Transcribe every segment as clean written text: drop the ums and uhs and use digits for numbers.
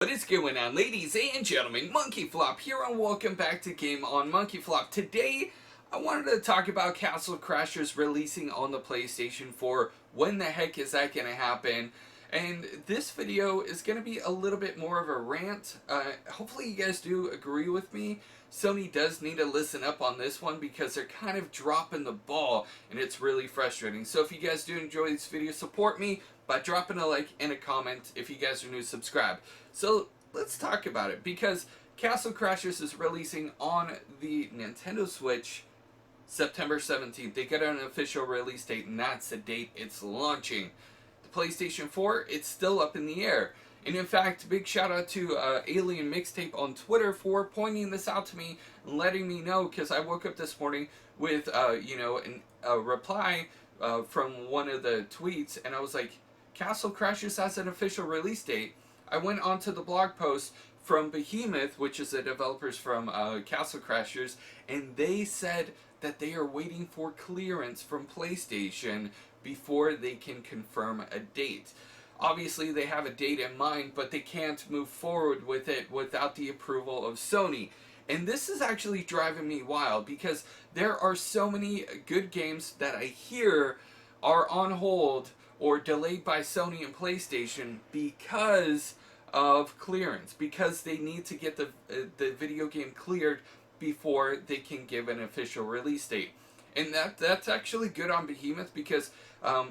What is going on, ladies and gentlemen? Monkey Flop here, and welcome back to Game on Monkey Flop. Today, I wanted to talk about Castle Crashers releasing on the PlayStation 4. When the heck is that going to happen? And this video is going to be a little bit more of a rant. Hopefully you guys do agree with me. Sony does need to listen up on this one because they're kind of dropping the ball, and it's really frustrating. So if you guys do enjoy this video, support me by dropping a like and a comment. If you guys are new, subscribe. So let's talk about it, because Castle Crashers is releasing on the Nintendo Switch September 17th. They got an official release date, and that's the date it's launching. The PlayStation 4, it's still up in the air. And in fact, big shout out to Alien Mixtape on Twitter for pointing this out to me and letting me know, because I woke up this morning with a reply from one of the tweets, and I was like, Castle Crashers has an official release date. I went onto the blog post from Behemoth, which is the developers from Castle Crashers, and they said that they are waiting for clearance from PlayStation before they can confirm a date. Obviously, they have a date in mind, but they can't move forward with it without the approval of Sony. And this is actually driving me wild, because there are so many good games that I hear are on hold or delayed by Sony and PlayStation because of clearance, because they need to get the video game cleared before they can give an official release date. And that's actually good on Behemoth, because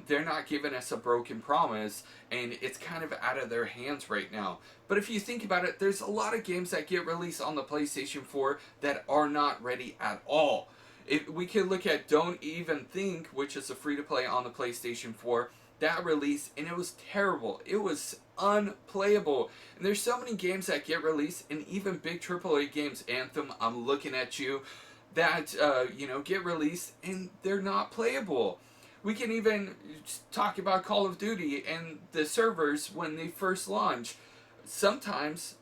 they're not giving us a broken promise, and it's kind of out of their hands right now. But if you think about it, there's a lot of games that get released on the PlayStation 4 that are not ready at all. We could look at Don't Even Think, which is a free-to-play on the PlayStation 4. That release, and it was terrible. It was unplayable. And there's so many games that get released, and even big AAA games, Anthem, I'm looking at you, that get released and they're not playable. We can even talk about Call of Duty and the servers when they first launch. Sometimes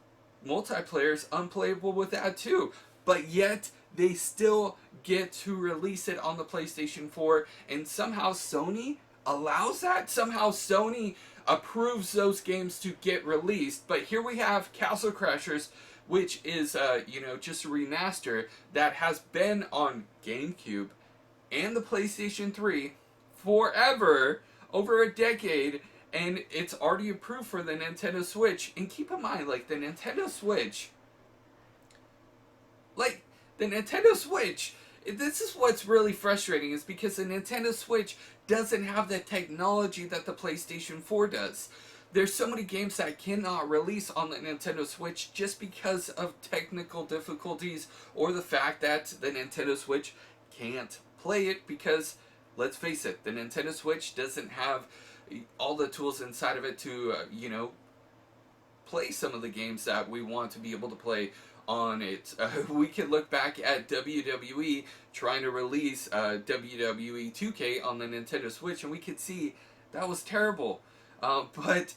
multiplayer is unplayable with that too, but yet they still get to release it on the PlayStation 4, and somehow Sony allows that. Somehow Sony approves those games to get released. But here we have Castle Crashers, which is just a remaster that has been on GameCube and the PlayStation 3 forever, over a decade, and it's already approved for the Nintendo Switch. And keep in mind, the Nintendo Switch, this is what's really frustrating, is because the Nintendo Switch doesn't have the technology that the PlayStation 4 does. There's so many games that cannot release on the Nintendo Switch just because of technical difficulties, or the fact that the Nintendo Switch can't play it, because, let's face it, the Nintendo Switch doesn't have all the tools inside of it to, play some of the games that we want to be able to play on it. We could look back at WWE trying to release WWE 2K on the Nintendo Switch, and we could see that was terrible. But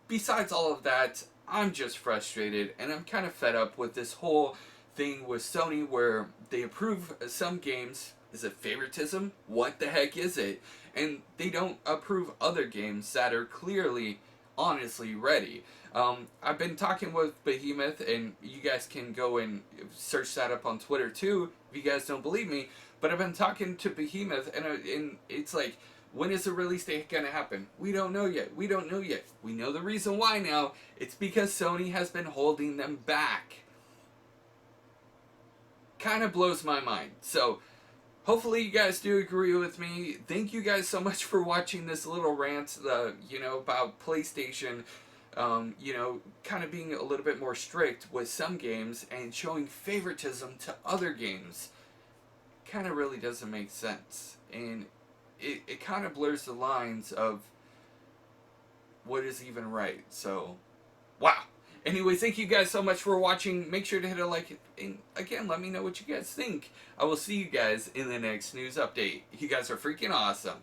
besides all of that, I'm just frustrated, and I'm kind of fed up with this whole thing with Sony, where they approve some games. Is it favoritism? What the heck is it? And they don't approve other games that are clearly, honestly ready. I've been talking with Behemoth, and you guys can go and search that up on Twitter too, if you guys don't believe me. But I've been talking to Behemoth, and it's like, when is the release date going to happen? We don't know yet. We don't know yet. We know the reason why now. It's because Sony has been holding them back. Kind of blows my mind. So, hopefully you guys do agree with me. Thank you guys so much for watching this little rant, about PlayStation, kind of being a little bit more strict with some games and showing favoritism to other games. Kind of really doesn't make sense. And it kind of blurs the lines of what is even right. So, wow. Anyway, thank you guys so much for watching. Make sure to hit a like, and again, let me know what you guys think. I will see you guys in the next news update. You guys are freaking awesome.